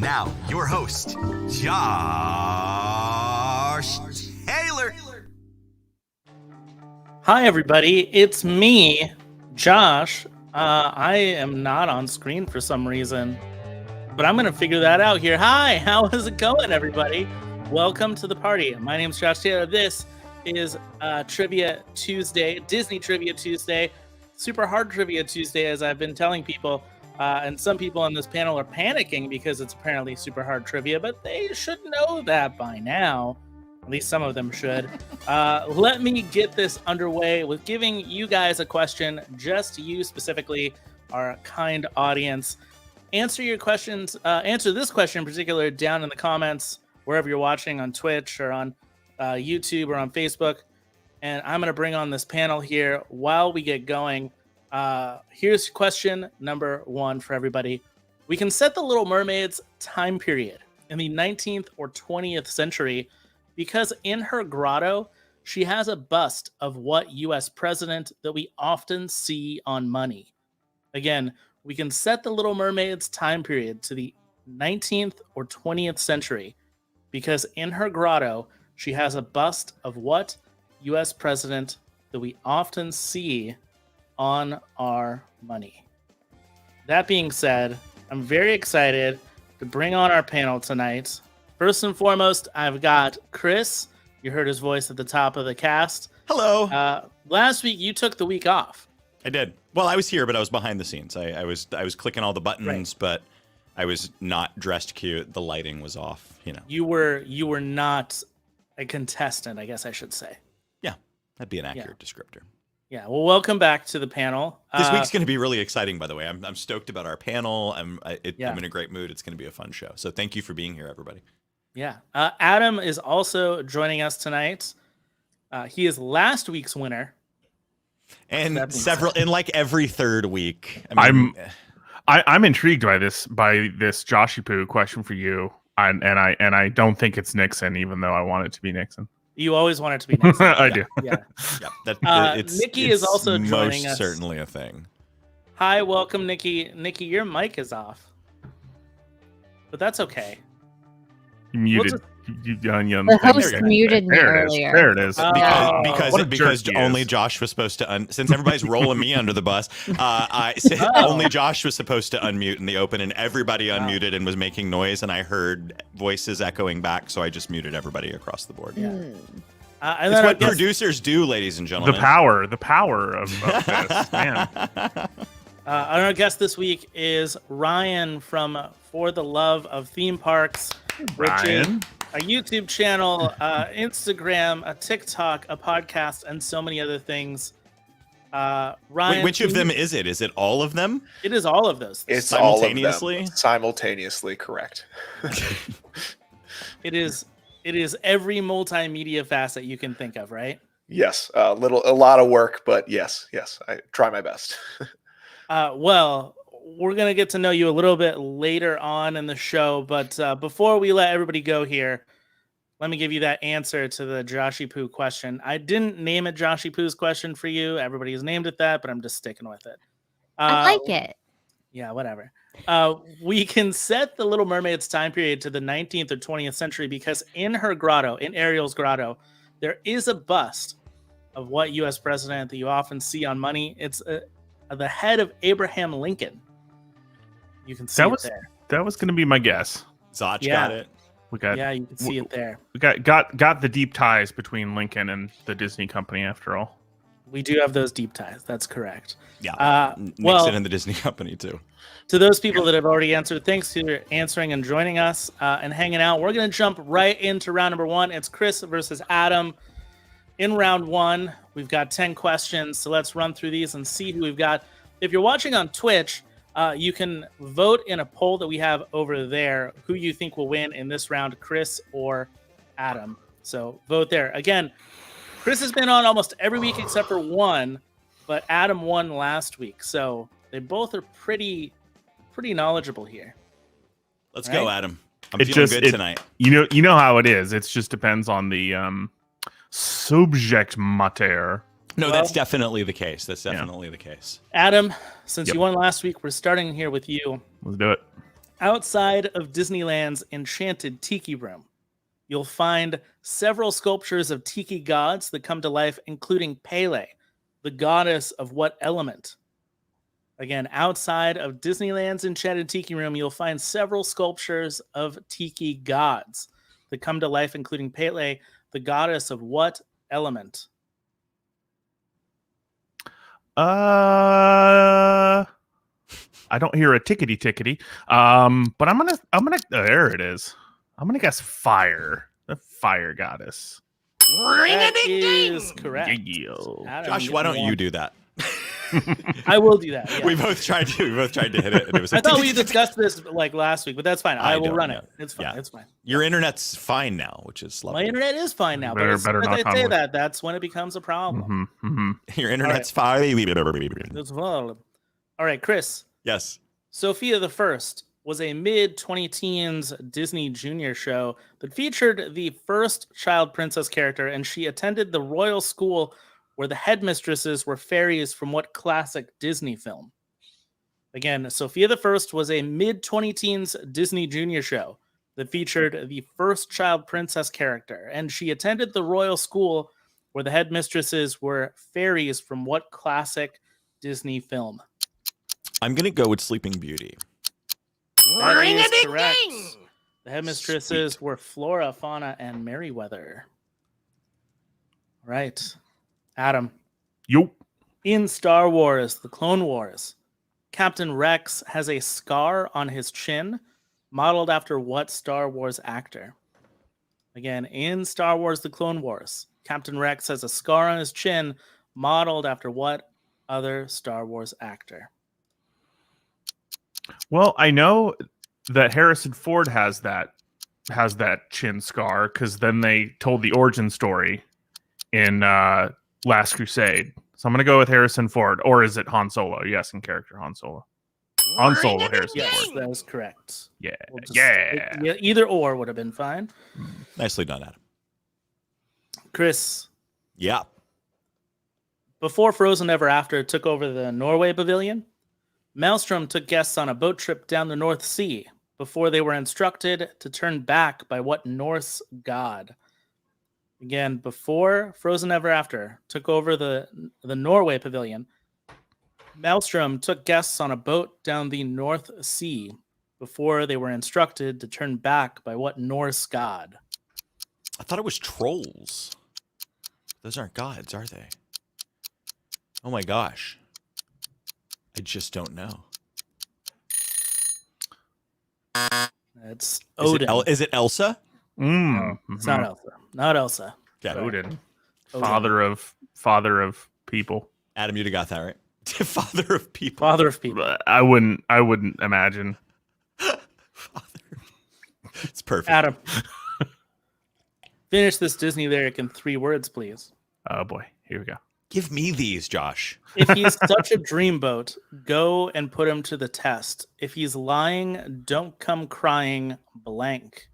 And now, your host, Josh Taylor. Hi, everybody. It's me, Josh. I am not on screen for some reason, but I'm going to figure that out here. Hi, how is it going, everybody? Welcome to the party. My name is Josh Taylor. This is Trivia Tuesday, Disney Trivia Tuesday, Super Hard Trivia Tuesday, as I've been telling people. And some people on this panel are panicking because it's apparently super hard trivia, but they should know that by now. At least some of them should. Let me get this underway with giving you guys a question, just you specifically, our kind audience. Answer your questions. Answer this question in particular down in the comments, wherever you're watching, on Twitch or on YouTube or on Facebook. And I'm going to bring on this panel here while we get going. Here's question number 1 for everybody. We can set the Little Mermaid's time period in the 19th or 20th century because in her grotto, she has a bust of what U.S. president that we often see on money. Again, we can set the Little Mermaid's time period to the 19th or 20th century because in her grotto, she has a bust of what U.S. president that we often see on our money. That being said, I'm very excited to bring on our panel tonight. First and foremost, I've got Chris. You heard his voice at the top of the cast. Hello. Last week, you took the week off. I did. Well, I was here, but I was behind the scenes. I was clicking all the buttons, right. But I was not dressed cute. The lighting was off. You know. You were not a contestant, I guess I should say. Yeah, that'd be an accurate descriptor. Yeah, well, welcome back to the panel. This week's going to be really exciting, by the way. I'm stoked about our panel. I'm in a great mood. It's going to be a fun show. So thank you for being here, everybody. Yeah. Adam is also joining us tonight. He is last week's winner. And like every third week. I'm intrigued by this Joshy Poo question for you. And I don't think it's Nixon, even though I want it to be Nixon. You always want it to be Nixon. I do. Yeah. Nikki is also joining us. Most certainly a thing. Hi, welcome, Nikki. Nikki, your mic is off, but that's okay. You muted. The host muted me earlier. There it is. Because only Josh was supposed to since everybody's rolling me under the bus. Only Josh was supposed to unmute in the open, and everybody unmuted and was making noise, and I heard voices echoing back, so I just muted everybody across the board. Yeah. That's what producers do, ladies and gentlemen. The power of this, man. Our guest this week is Ryan from For the Love of Theme Parks. Ryan. A YouTube channel, Instagram, a TikTok, a podcast, and so many other things. Ryan, which of them is it? Is it all of them? It is all of those things. It's simultaneously? All of them. Simultaneously correct. It is every multimedia facet you can think of, right? Yes, a lot of work, but yes, I try my best. Well, we're going to get to know you a little bit later on in the show, but before we let everybody go here, let me give you that answer to the Joshy Poo question. I didn't name it Joshy Poo's question for you. Everybody's named it that, but I'm just sticking with it. I like it. Yeah, whatever. We can set the Little Mermaid's time period to the 19th or 20th century because in her grotto, in Ariel's grotto, there is a bust of what U.S. president that you often see on money. It's the head of Abraham Lincoln. You can see it there. That was going to be my guess. Zach got it. You can see it there. We got the deep ties between Lincoln and the Disney company, after all. We do have those deep ties. That's correct. Yeah. Nixon and the Disney company too. To those people that have already answered, thanks for answering and joining us and hanging out. We're going to jump right into round number 1. It's Chris versus Adam. In round 1, we've got 10 questions. So let's run through these and see who we've got. If you're watching on Twitch, you can vote in a poll that we have over there who you think will win in this round, Chris or Adam. So vote there. Again, Chris has been on almost every week except for one, but Adam won last week. So they both are pretty knowledgeable here. Let's go, Adam. I'm feeling good tonight. You know how it is. It just depends on the subject matter. No, that's definitely the case. The case. Adam, since you won last week, we're starting here with you. Let's do it. Outside of Disneyland's Enchanted Tiki Room, you'll find several sculptures of tiki gods that come to life, including Pele, the goddess of what element? Again, outside of Disneyland's Enchanted Tiki Room, you'll find several sculptures of tiki gods that come to life, including Pele, the goddess of what element? I don't hear a tickety tickety. But I'm gonna. There it is. I'm gonna guess fire. The fire goddess. That is correct. Yeah. Adam, Josh, why don't you do that? I will do that. Yeah. We both tried to hit it, and it was. I thought we discussed this like last week, but that's fine. I will run it. It's fine. Yeah. It's fine. Your internet's fine now, which is lovely. My internet is fine now, Better but as knock I on say wood. that's when it becomes a problem. Your internet's fine. That's well. All right, Chris. Yes. Sophia the First was a mid-20-teens Disney Junior show that featured the first child princess character, and she attended the royal school where the headmistresses were fairies from what classic Disney film? Again, Sophia the First was a mid-20-teens Disney Junior show that featured the first child princess character, and she attended the royal school where the headmistresses were fairies from what classic Disney film? I'm going to go with Sleeping Beauty. That is correct. The headmistresses were Flora, Fauna, and Merryweather. Right. Adam. Yo. In Star Wars, The Clone Wars, Captain Rex has a scar on his chin modeled after what Star Wars actor? Again, in Star Wars, The Clone Wars, Captain Rex has a scar on his chin modeled after what other Star Wars actor? Well, I know that Harrison Ford has that chin scar because then they told the origin story in Last Crusade. So I'm gonna go with Harrison Ford, or is it Han Solo? Yes, in character Han Solo. Han Solo, Harrison Yes, Ford. that is correct. Yeah, We'll just- yeah. Either or would have been fine. Nicely done, Adam. Chris, Yeah. before Frozen Ever After took over the Norway Pavilion, Maelstrom took guests on a boat trip down the North Sea before they were instructed to turn back by what Norse god? Again, before Frozen Ever After took over the Norway Pavilion, Maelstrom took guests on a boat down the North Sea before they were instructed to turn back by what Norse god? I thought it was trolls. Those aren't gods, are they? Oh my gosh. I just don't know. It's Odin. Is it Elsa? It's not Elsa. Not Elsa. Yeah. Odin. Odin. Father of people. Adam, you'd have got that right. Father of people. Father of people. But I wouldn't imagine. It's perfect. Adam. Finish this Disney lyric in 3 words, please. Oh boy, here we go. Give me these, Josh. If he's such a dreamboat, go and put him to the test. If he's lying, don't come crying blank.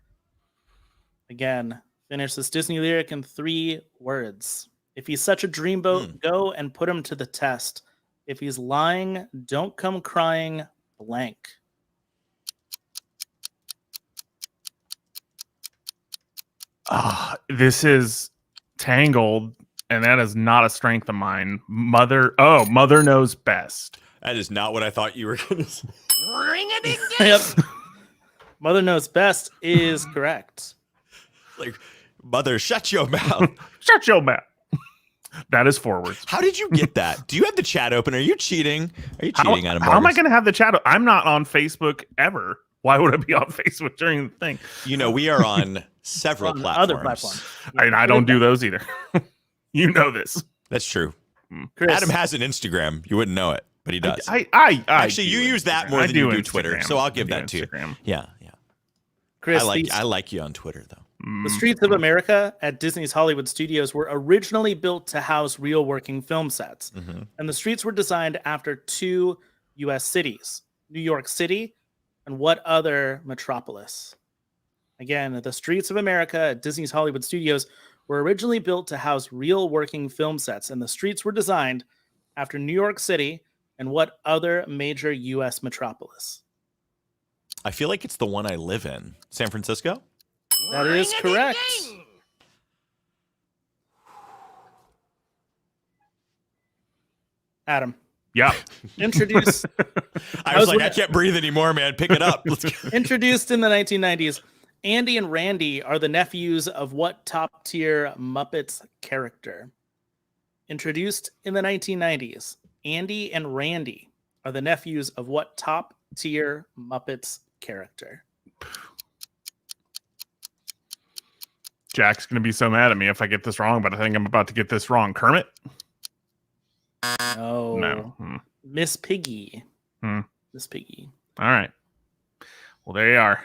Again, finish this Disney lyric in 3 words. If he's such a dreamboat, go and put him to the test. If he's lying, don't come crying blank. This is Tangled, and that is not a strength of mine. Mother knows best. That is not what I thought you were going to say. Yep. Mother Knows Best is correct. Like, mother, shut your mouth. Shut your mouth. That is 4 words. How did you get that? Do you have the chat open? Are you cheating? Are you cheating, Adam? How am I going to have the chat? I'm not on Facebook ever. Why would I be on Facebook during the thing? You know, we are on several platforms. Other platforms. And I don't do those either. You know this. That's true. Chris, Adam has an Instagram. You wouldn't know it, but he does. I Actually, you do use that Instagram. more I than you do Instagram. Twitter, so I'll give I do that to you. Instagram. Yeah. Chris, I like you on Twitter, though. the Streets of America at Disney's Hollywood Studios were originally built to house real working film sets. And the streets were designed after 2 U.S. cities, New York City and what other metropolis? Again, the Streets of America at Disney's Hollywood Studios were originally built to house real working film sets, and the streets were designed after New York City and what other major U.S. metropolis? I feel like it's the one I live in. San Francisco? That is correct. Adam. Yeah. Introduced. I was like, I can't breathe anymore, man. Pick it up. Let's go. Introduced in the 1990s, Andy and Randy are the nephews of what top-tier Muppets character? Introduced in the 1990s, Andy and Randy are the nephews of what top-tier Muppets character? Jack's going to be so mad at me if I get this wrong, but I think I'm about to get this wrong. Kermit? No. Miss Piggy. Miss Piggy. All right. Well, there you are.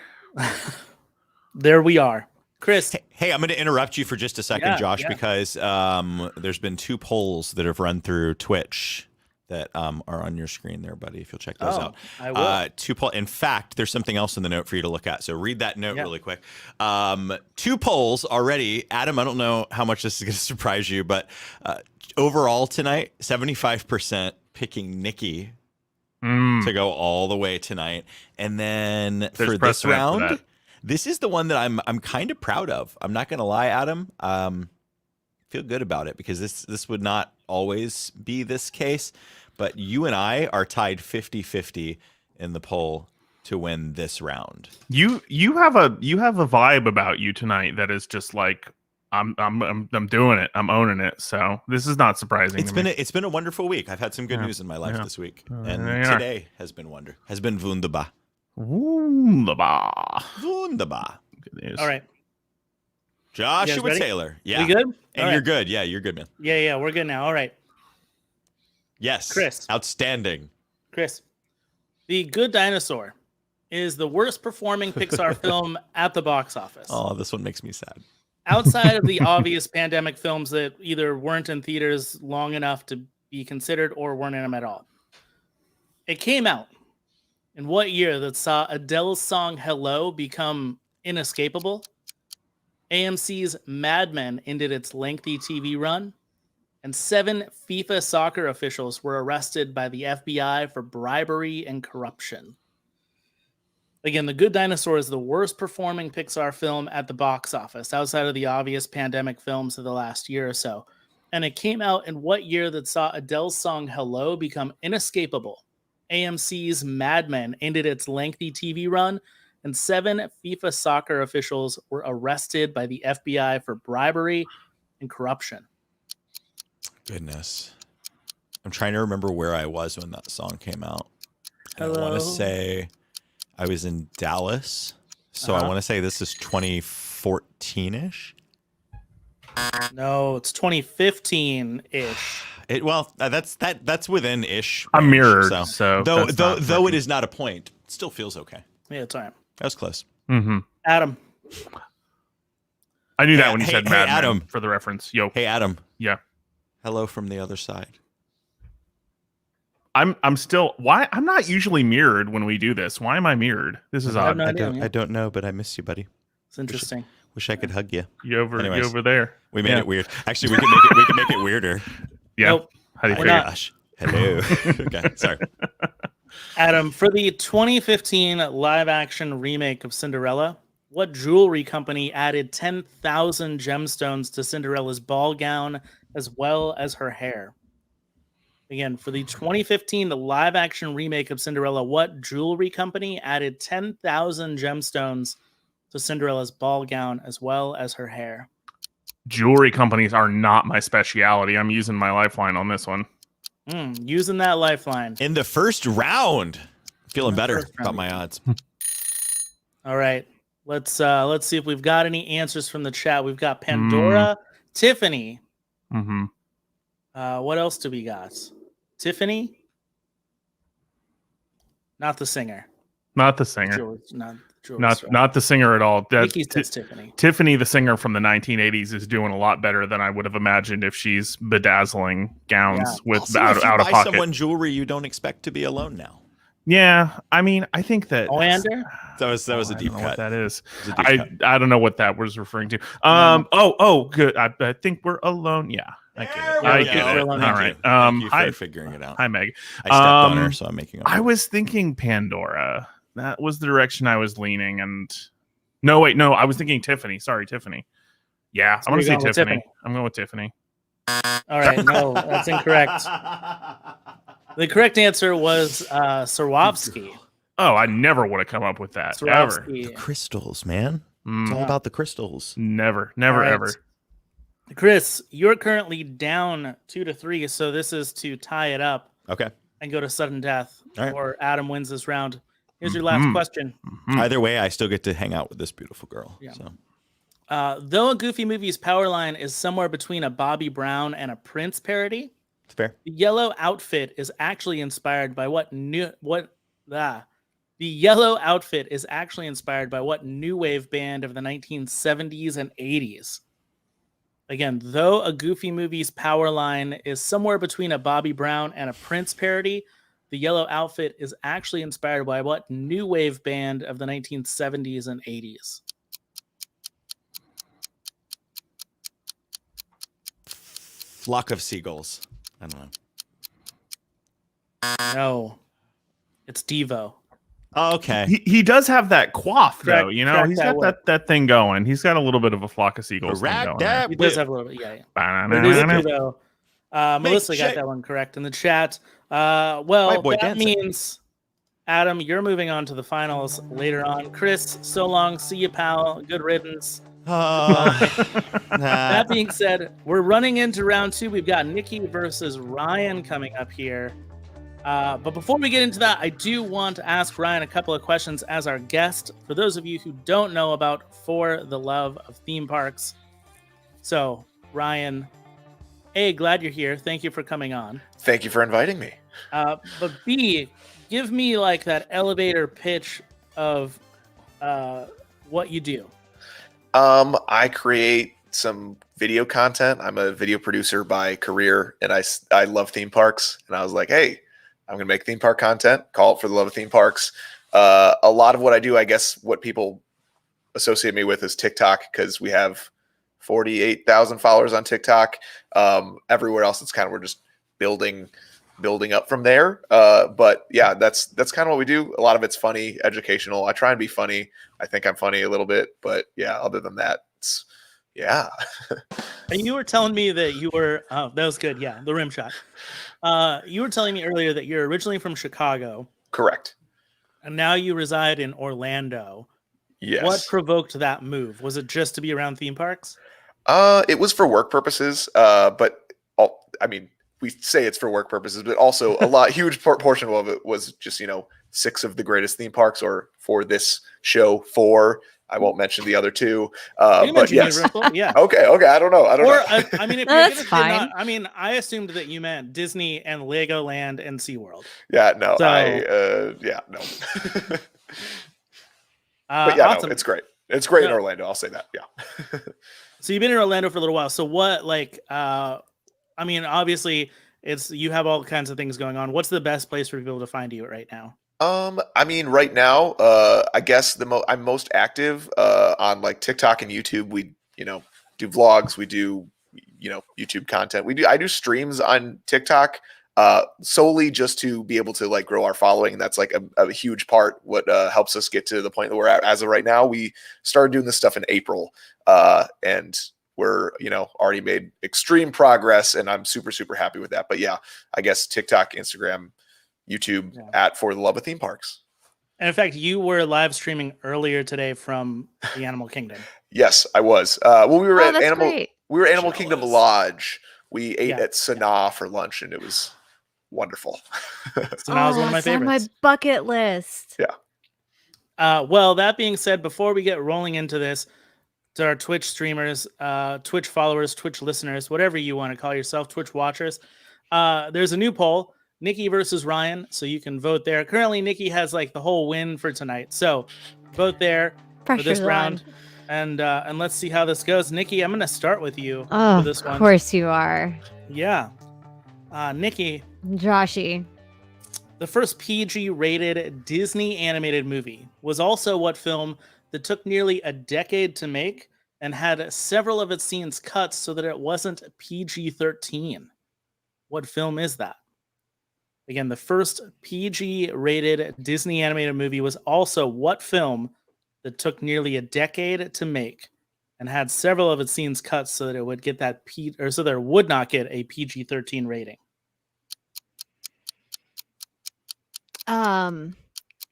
There we are. Chris. Hey, I'm going to interrupt you for just a second, Josh, because there's been 2 polls that have run through Twitch that are on your screen there, buddy, if you'll check those out. I will. 2 polls. In fact, there's something else in the note for you to look at. So read that note really quick. 2 polls already. Adam, I don't know how much this is going to surprise you, but overall tonight, 75% picking Nikki to go all the way tonight. And then for this round, this is the one that I'm kind of proud of. I'm not going to lie, Adam. Feel good about it because this would not always be this case. But you and I are tied 50-50 in the poll to win this round. You have a vibe about you tonight that is just like I'm doing it. I'm owning it. So this is not surprising. It's been a wonderful week. I've had some good news in my life this week, and today has been wunderbar. Wunderbar. Good news. All right. Joshua Taylor. Yeah. We good? And you're good. Yeah, you're good, man. Yeah, we're good now. All right. Yes. Chris. Outstanding. Chris. The Good Dinosaur is the worst performing Pixar film at the box office. Oh, this one makes me sad. Outside of the obvious pandemic films that either weren't in theaters long enough to be considered or weren't in them at all. It came out in what year that saw Adele's song Hello become inescapable? AMC's Mad Men ended its lengthy TV run, and 7 FIFA soccer officials were arrested by the FBI for bribery and corruption. Again, The Good Dinosaur is the worst performing Pixar film at the box office, outside of the obvious pandemic films of the last year or so. And it came out in what year that saw Adele's song Hello become inescapable? AMC's Mad Men ended its lengthy TV run, and 7 FIFA soccer officials were arrested by the FBI for bribery and corruption. Goodness. I'm trying to remember where I was when that song came out. And I want to say I was in Dallas. So I want to say this is 2014-ish. No, it's 2015-ish. That's within ish. I'm mirrored. So though it is not a point, it still feels okay. Yeah, it's all right. That was close. Mm-hmm. Adam. I knew that when you said Mad Men, Adam. for the reference. Yo. Hey, Adam. Yeah. Hello from the other side. I'm still I'm not usually mirrored when we do this. Why am I mirrored? This is odd. I don't know, but I miss you, buddy. It's interesting. Wish I could hug you. You over there. We made it weird. Actually, we can make it weirder. Yeah. Nope. How do you figure? Gosh. Hello. Okay, sorry. Adam, for the 2015 live-action remake of Cinderella, what jewelry company added 10,000 gemstones to Cinderella's ball gown as well as her hair? Again, for the 2015 live-action remake of Cinderella, what jewelry company added 10,000 gemstones to Cinderella's ball gown as well as her hair? Jewelry companies are not my specialty. I'm using my lifeline on this one. Using that lifeline. In the first round. Feeling better about my odds. All right. Let's see if we've got any answers from the chat. We've got Pandora, Tiffany. Mm-hmm. What else do we got? Tiffany? Not the singer. Not the singer. Not the singer at all. Nikki says Tiffany. Tiffany, the singer from the 1980s, is doing a lot better than I would have imagined if she's bedazzling gowns with also, out of pocket. Buy someone jewelry you don't expect to be alone now. Yeah, I mean, I think that that was a deep cut. What that is, I don't know what that was referring to. Oh, good. I think we're alone. Yeah, I get it. All right. Thank you for figuring it out. Hi, Meg. I stepped on her, so I'm making. I was thinking Pandora. that was the direction I was leaning. And no, I was thinking Tiffany. Sorry, Tiffany. Yeah, So I'm gonna say going with Tiffany. I'm going with Tiffany. All right, no, that's incorrect. The correct answer was Swarovski. Oh, I never would have come up with that. Ever. The crystals, man. It's all Yeah. about the crystals. Never, Right. ever. Chris, you're currently down 2-3, so this is to tie it up Okay. and go to sudden death, All right. or Adam wins this round. Here's your last question. Either way, I still get to hang out with this beautiful girl. Yeah. So. Though a Goofy movie's power line is somewhere between a Bobby Brown and a Prince parody, It's fair. the yellow outfit is actually inspired by what the yellow outfit is actually inspired by what new wave band of the 1970s and 80s? Again, though a Goofy movie's power line is somewhere between a Bobby Brown and a Prince parody, the yellow outfit is actually inspired by what new wave band of the 1970s and 80s? Flock of seagulls. I don't know. No, it's Devo. Oh, okay. He does have that quaff though, Correct- you know. correct He's that got that thing going. He's got a little bit of a flock of seagulls thing Rag going. that He does whip. have a little bit, yeah. There. But it is Devo. Melissa got shake. that one correct in the chat. White Well, boy that dancing. means, Adam, you're moving on to the finals later on. Chris, so long. See you, pal. Good riddance. That being said, we're running into round 2. We've got Nikki versus Ryan coming up here. But before we get into that, I do want to ask Ryan a couple of questions as our guest. For those of you who don't know about For the Love of Theme Parks. So, Ryan, A, glad you're here. Thank you for coming on. Thank you for inviting me. But B, give me like that elevator pitch of what you do. I create some video content. I'm a video producer by career, and I love theme parks. And I was like, hey, I'm going to make theme park content, call it For the Love of Theme Parks. A lot of what I do, I guess what people associate me with is TikTok, because we have 48,000 followers on TikTok. Everywhere else, it's kind of, we're just building up from there. But yeah, that's kind of what we do. A lot of it's funny, educational. I try and be funny. I think I'm funny a little bit, but yeah, other than that, it's, yeah. And you were telling me that you were, oh, that was good. Yeah, the rim shot. You were telling me earlier that you're originally from Chicago. Correct. And now you reside in Orlando. Yes. What provoked that move? Was it just to be around theme parks? It was for work purposes. But I mean, we say it's for work purposes, but also huge portion of it was just, 6 of the greatest theme parks, or for this show, 4. I won't mention the other 2. But yes. Universal? Yeah. Okay. I don't know. I mean, if No, you're that's gonna say fine. not, I mean, I assumed that you meant Disney and Legoland and SeaWorld. Yeah, no. So- No. But But yeah, awesome. no, it's great. It's great in Yeah. Orlando. I'll say that. Yeah. So you've been in Orlando for a little while. So what, I mean, obviously you have all kinds of things going on. What's the best place for people to find you right now? I mean, right now, I guess I'm most active on like TikTok and YouTube. We, do vlogs. We do, YouTube content. I do streams on TikTok solely just to be able to like grow our following. And that's like a huge part. What helps us get to the point that we're at as of right now. We started doing this stuff in April, and we're, already made extreme progress, and I'm super, super happy with that. But yeah, I guess TikTok, Instagram, YouTube at For the Love of Theme Parks. And in fact, you were live streaming earlier today from the Animal Kingdom. Yes, I was. Well, we were at that's Animal. great. We were at Animal Kingdom Jealous. Lodge. We ate Yeah. at Sanaa for lunch, and it was wonderful. So that was one of my it's on favorites. my bucket list. Well, that being said, before we get rolling into this, to our Twitch streamers, Twitch followers, Twitch listeners, whatever you want to call yourself, Twitch watchers, there's a new poll, Nikki versus Ryan, so you can vote there. Currently, Nikki has like the whole win for tonight, so vote there for this Pressure's on. round, and let's see how this goes. Nikki, I'm going to start with you Oh, for this one. of course you are. Yeah. Nikki, Joshy. the first PG-rated Disney animated movie was also what film that took nearly a decade to make and had several of its scenes cut so that it wasn't PG-13. What film is that? Again, the first PG-rated Disney animated movie was also what film that took nearly a decade to make and had several of its scenes cut so that it would get that so there would not get a PG-13 rating.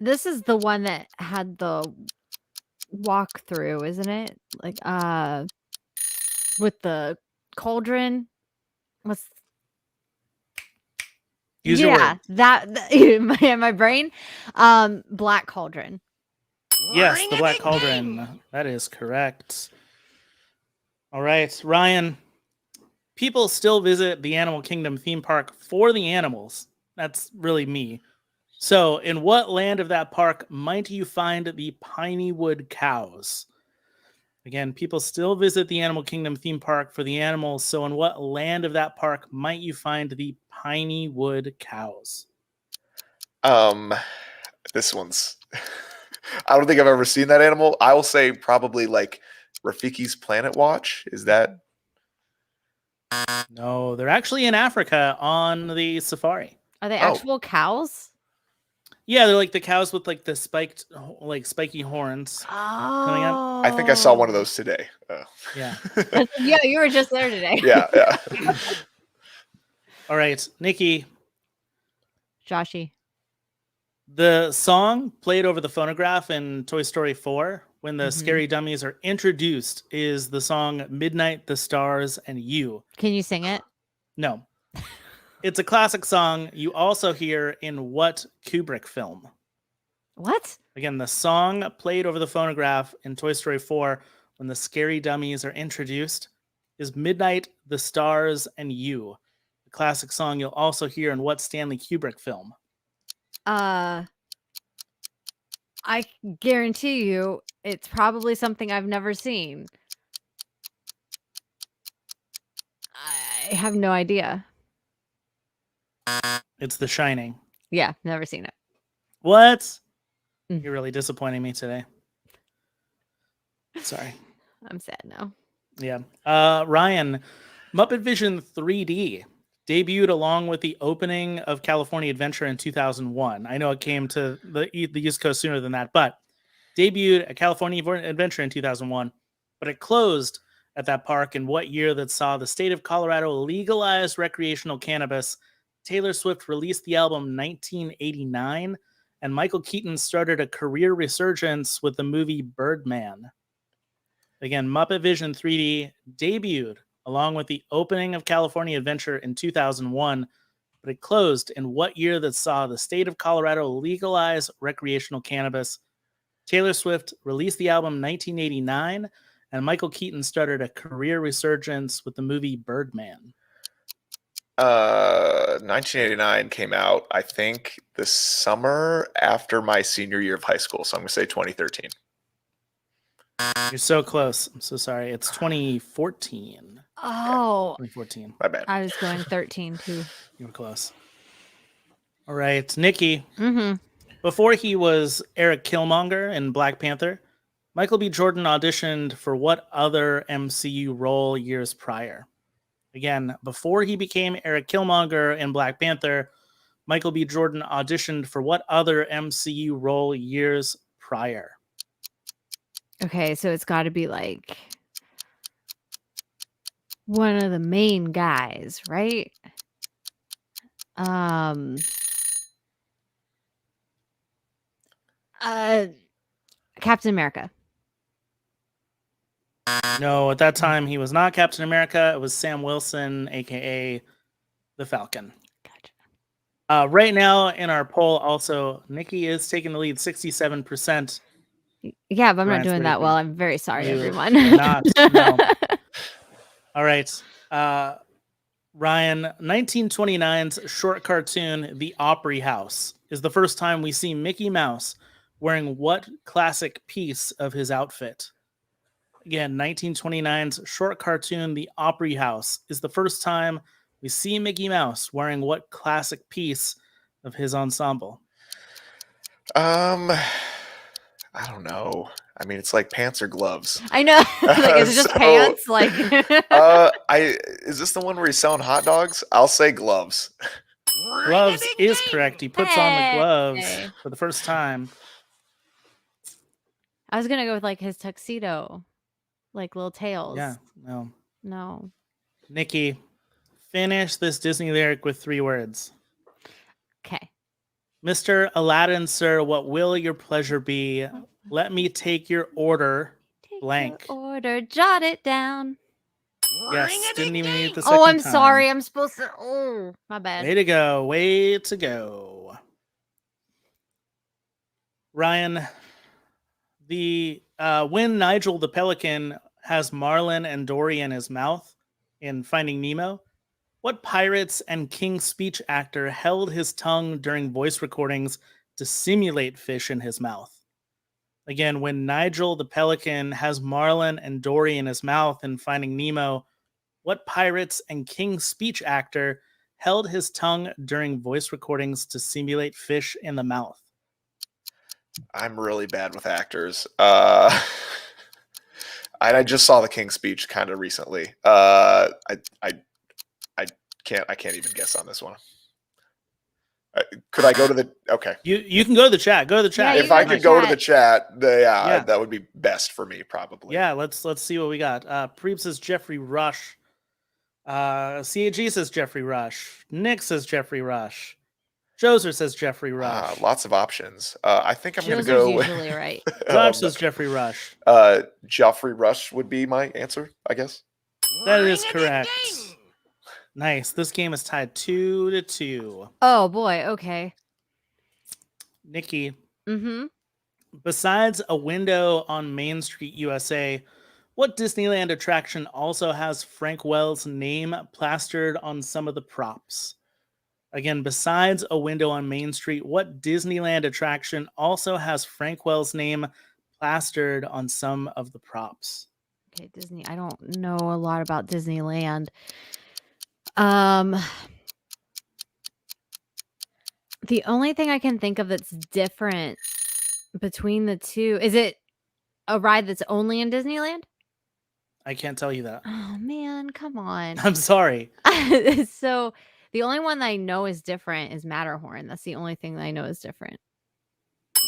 This is the one that had the walkthrough, isn't it? Like, with the cauldron. What's Use your word. that my brain. Black Cauldron. Yes, the Black Cauldron. That is correct. All right, Ryan. People still visit the Animal Kingdom theme park for the animals. That's really me. So, in what land of that park might you find the Pinewood cows? Again, people still visit the Animal Kingdom theme park for the animals. So, in what land of that park might you find the Pinewood cows? This one's. I don't think I've ever seen that animal. I will say probably like Rafiki's Planet Watch. Is that? No, they're actually in Africa on the safari. Are they actual cows? Yeah, they're like the cows with like the spiky horns. Coming up. I think I saw one of those today. Yeah. Yeah, you were just there today. Yeah. All right, Nikki. Joshy. The song played over the phonograph in Toy Story 4 when the scary dummies are introduced is the song Midnight, the Stars, and You. Can you sing it? No. It's a classic song you also hear in what Kubrick film? What? Again, the song played over the phonograph in Toy Story 4 when the scary dummies are introduced is Midnight, the Stars, and You. The classic song you'll also hear in what Stanley Kubrick film? I guarantee you it's probably something I've never seen. I have no idea. It's The Shining. Yeah, never seen it. What? You're really disappointing me today. Sorry. I'm sad now. Yeah. Ryan, Muppet Vision 3D debuted along with the opening of California Adventure in 2001. I know it came to the East Coast sooner than that, but debuted at California Adventure in 2001, but it closed at that park in what year that saw the state of Colorado legalize recreational cannabis? Taylor Swift released the album 1989, and Michael Keaton started a career resurgence with the movie Birdman. Again, Muppet Vision 3D debuted along with the opening of California Adventure in 2001, but it closed in what year that saw the state of Colorado legalize recreational cannabis? Taylor Swift released the album 1989, and Michael Keaton started a career resurgence with the movie Birdman. 1989 came out, I think, the summer after my senior year of high school. So I'm going to say 2013. You're so close. I'm so sorry. It's 2014. Oh. 2014. My bad. I was going 13 too. You were close. All right. Nikki. Mm-hmm. Before he was Eric Killmonger in Black Panther, Michael B. Jordan auditioned for what other MCU role years prior? Again, before he became Eric Killmonger in Black Panther, Michael B. Jordan auditioned for what other MCU role years prior? Okay, so it's got to be like one of the main guys, right? Captain America. No, at that time he was not Captain America. It was Sam Wilson, aka the Falcon. Gotcha. Right now in our poll, also Nikki is taking the lead, 67%. Yeah, but I'm not Ryan's doing that 33. well. I'm very sorry, You everyone. are not. No. All right. Ryan, 1929's short cartoon, The Opry House, is the first time we see Mickey Mouse wearing what classic piece of his outfit? Again, 1929's short cartoon, The Opry House, is the first time we see Mickey Mouse wearing what classic piece of his ensemble? I don't know. I mean, it's like pants or gloves. I know. Like, is it just So, pants? Like, is this the one where he's selling hot dogs? I'll say gloves. Gloves is correct. He puts on the gloves Hey. for the first time. I was gonna go with like his tuxedo, like little tails. Yeah, no. No. Nikki, finish this Disney lyric with 3 words. Okay. Mr. Aladdin, sir, what will your pleasure be? Let me take your order. Take Blank. your order, jot it down. Yes, didn't even need the second Oh, I'm time. sorry. I'm supposed to. Oh, my bad. Way to go. Way to go. Ryan, when Nigel the Pelican has Marlin and Dory in his mouth in Finding Nemo, what pirates and King's Speech actor held his tongue during voice recordings to simulate fish in his mouth? Again, when Nigel the Pelican has Marlin and Dory in his mouth in Finding Nemo, what pirates and King's Speech actor held his tongue during voice recordings to simulate fish in the mouth? I'm really bad with actors. I just saw the King's Speech kind of recently. I can't even guess on this one. Could I go to the? Okay. You can go to the chat. Go to the chat. Yeah, If I could go to the chat, Yeah. that would be best for me probably. Yeah, let's see what we got. Preep says Jeffrey Rush. CAG says Jeffrey Rush. Nick says Jeffrey Rush. Joser says Jeffrey Rush. Lots of options. I think I'm going to Joser's go. usually right. Josh says Jeffrey Rush. Joffrey Rush would be my answer, I guess. That is correct. Nice. This game is tied 2-2. Oh boy. Okay. Nikki, Mm-hmm. besides a window on Main Street, USA, what Disneyland attraction also has Frank Wells' name plastered on some of the props? Again, besides a window on Main Street, what Disneyland attraction also has Frank Wells' name plastered on some of the props? Okay, Disney. I don't know a lot about Disneyland. The only thing I can think of that's different between the two, is it a ride that's only in Disneyland? I can't tell you that. Oh man, come on. I'm sorry. So the only one that I know is different is Matterhorn. That's the only thing that I know is different.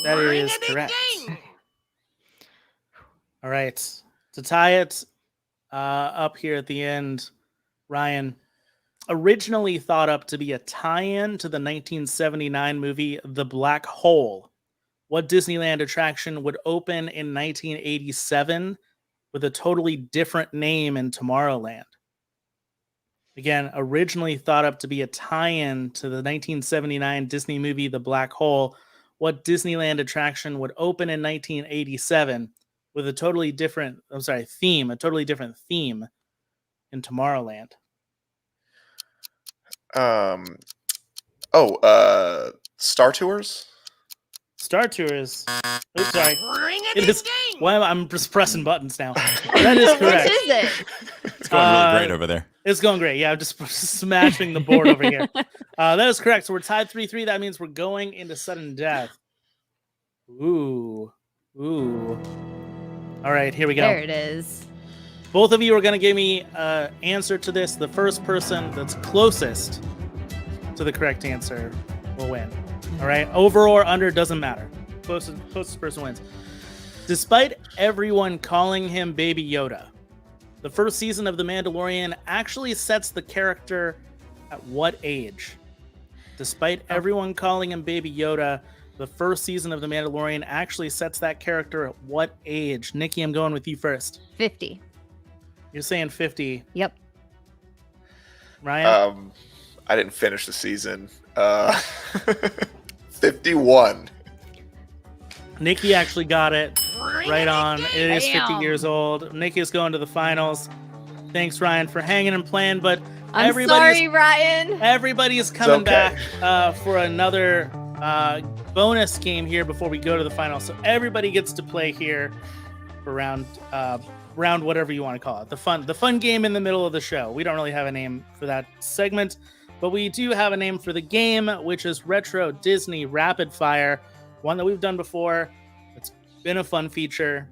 That is correct. All right. To tie it up here at the end, Ryan, originally thought up to be a tie-in to the 1979 movie The Black Hole, what Disneyland attraction would open in 1987 with a totally different name in Tomorrowland? Again, originally thought up to be a tie-in to the 1979 Disney movie The Black Hole, what Disneyland attraction would open in 1987 with a totally different theme in Tomorrowland? Star Tours. Star Tours. Oops, sorry. It is. Well, I'm just pressing buttons now. That is correct. Which is it? It's going really great over there. It's going great. Yeah, I'm just smashing the board over here. That is correct. So we're tied 3-3. That means we're going into sudden death. Ooh. All right, here we go. There it is. Both of you are going to give me an answer to this. The first person that's closest to the correct answer will win. All right, over or under doesn't matter. Closest person wins. Despite everyone calling him Baby Yoda, the first season of The Mandalorian actually sets the character at what age? Despite everyone calling him Baby Yoda, the first season of The Mandalorian actually sets that character at what age? Nikki, I'm going with you first. 50. You're saying 50. Yep. Ryan? I didn't finish the season. 51. Nikki actually got it right on. It is 50 Damn. years old. Nikki is going to the finals. Thanks, Ryan, for hanging and playing. But I'm sorry, Ryan. everybody is coming okay. back for another bonus game here before we go to the final. So everybody gets to play here for round whatever you want to call it. The fun game in the middle of the show. We don't really have a name for that segment, but we do have a name for the game, which is Retro Disney Rapid Fire, one that we've done before. It's been a fun feature.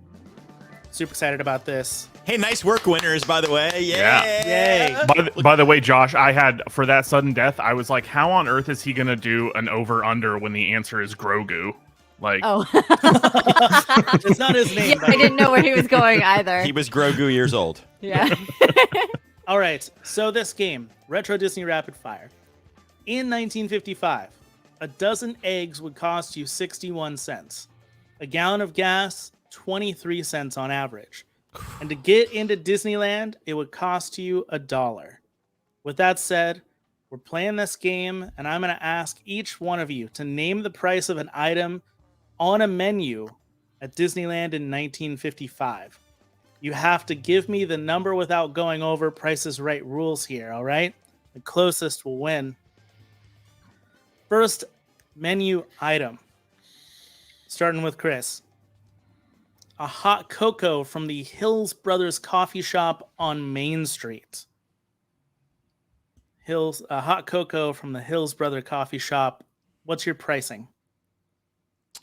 Super excited about this. Hey, nice work, winners, by the way. Yay. By the way, Josh, I had for that sudden death, I was like, how on earth is he gonna do an over/under when the answer is Grogu? Like, Oh. It's not his name. Yeah, but- I didn't know where he was going either. He was Grogu years old. Yeah. All right. So this game, Retro Disney Rapid Fire. In 1955, a dozen eggs would cost you 61 cents. A gallon of gas, 23 cents on average. And to get into Disneyland, it would cost you $1. With that said, we're playing this game, and I'm going to ask each one of you to name the price of an item on a menu at Disneyland in 1955. You have to give me the number without going over Price is Right rules here, all right? The closest will win. First menu item. Starting with Chris. A hot cocoa from the Hills Brothers Coffee Shop on Main Street. A hot cocoa from the Hills Brother Coffee Shop. What's your pricing?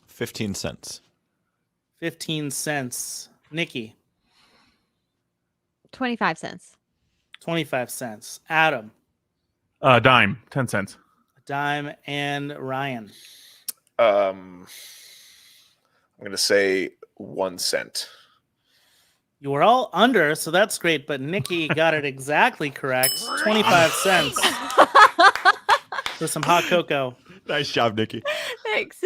15 cents. 15 cents. Nikki, 25 cents. 25 cents. Adam, dime, 10 cents. a dime, and Ryan. I'm going to say 1 cent. You were all under, so that's great, but Nikki got it exactly correct. 25 cents for some hot cocoa. Nice job, Nikki. Thanks.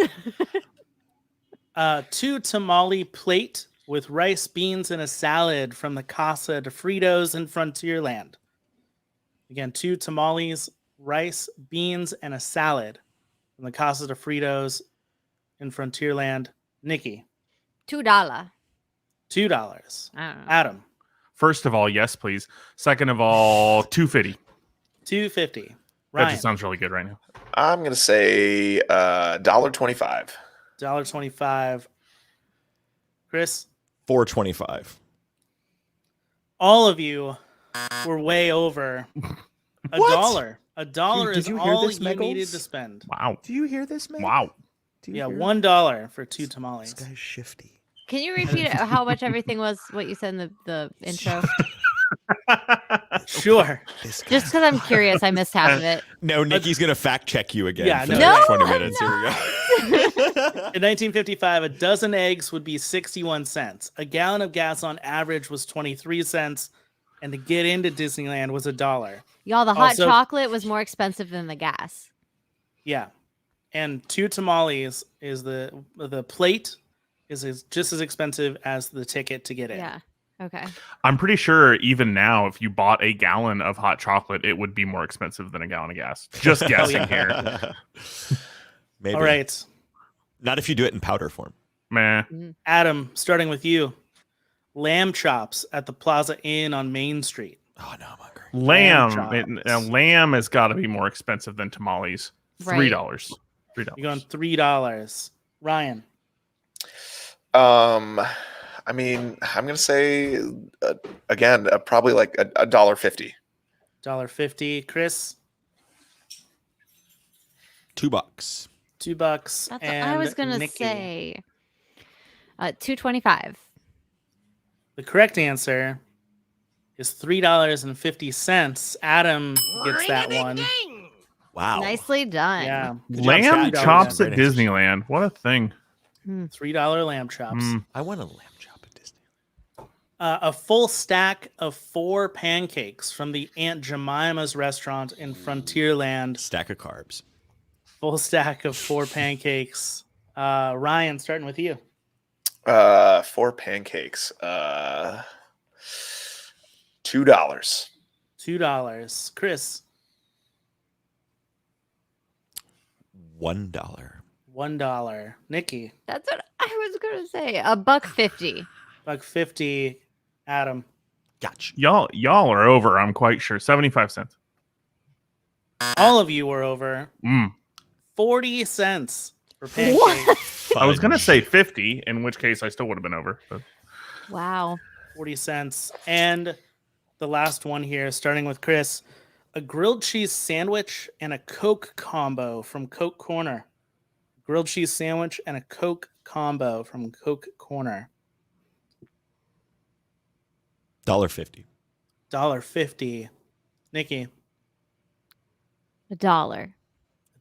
2 tamale plate with rice, beans, and a salad from the Casa de Fritos in Frontierland. Again, 2 tamales, rice, beans, and a salad from the Casa de Fritos in Frontierland. Nikki, $2. $2. I don't know. Adam, First of all, yes, please. Second of all, $2.50. $2.50. That Ryan, just sounds really good right now. I'm going to say $1.25. $1.25. Chris, $4.25. all of you were way over a What? dollar. $1 Did is you hear all this, you Meggles? needed to spend. Wow. Do you hear this, man? Wow. Yeah, $1 for 2 tamales. This guy's shifty. Can you repeat it, how much everything was, what you said in the intro? Sure. This guy. Just because I'm curious, I missed half of it. No, Nikki's going to fact check you again Yeah, for no. the next No, 20 I'm minutes. Here we go. In 1955, a dozen eggs would be 61 cents. A gallon of gas on average was 23 cents. And to get into Disneyland was $1. Y'all, the hot Also- chocolate was more expensive than the gas. Yeah. And 2 tamales is the plate is just as expensive as the ticket to get in. Yeah. Okay. I'm pretty sure even now, if you bought a gallon of hot chocolate, it would be more expensive than a gallon of gas. Just guessing here. Maybe. All right. Not if you do it in powder form. Meh. Adam, starting with you. Lamb chops at the Plaza Inn on Main Street. Oh, no, I'm hungry. Lamb. chops. Lamb has got to be more expensive than tamales. Right. $3. $3. You're going $3. Ryan, I mean, I'm going to say, again, probably like $1.50. $1.50. Chris, $2. $2. That's what and I was gonna Nikki. say. $2.25. The correct answer is $3.50. Adam gets that one. Wow. Nicely done. Yeah. Good job, Lamb Scott. chops Great at answers. Disneyland. What a thing. $3 lamb chops. Mm. I want a lamb chop at Disney. A full stack of 4 pancakes from the Aunt Jemima's restaurant in Frontierland. Stack of carbs. Full stack of 4 pancakes. Ryan, starting with you. 4 pancakes. $2. $2. Chris, $1. $1. Nikki, That's what I was gonna say. $1.50. $1.50. Adam, Gotcha. Y'all are over, I'm quite sure. 75 cents. all of you were over. Mm. 40 cents for pancakes. I was going to Fudge. say 50, in which case I still would have been over. But Wow. 40 cents. And the last one here, starting with Chris, a grilled cheese sandwich and a Coke combo from Coke Corner. Grilled cheese sandwich and a Coke combo from Coke Corner. $1.50. $1.50. Nikki. $1.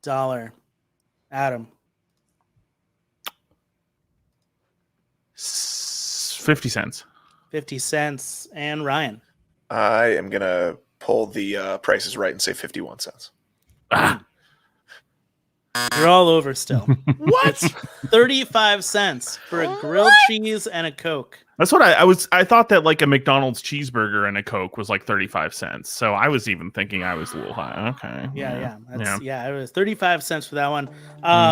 $1. Adam. 50 cents. 50 cents. And Ryan. I am gonna pull the Price is Right and say 51 cents. Ah, You're all over still. What? 35 cents for a grilled cheese and a Coke. that's what I thought that like a McDonald's cheeseburger and a Coke was like 35 cents. So I was even thinking I was a little high. Okay. Yeah. Yeah. Yeah, it was 35 cents for that one.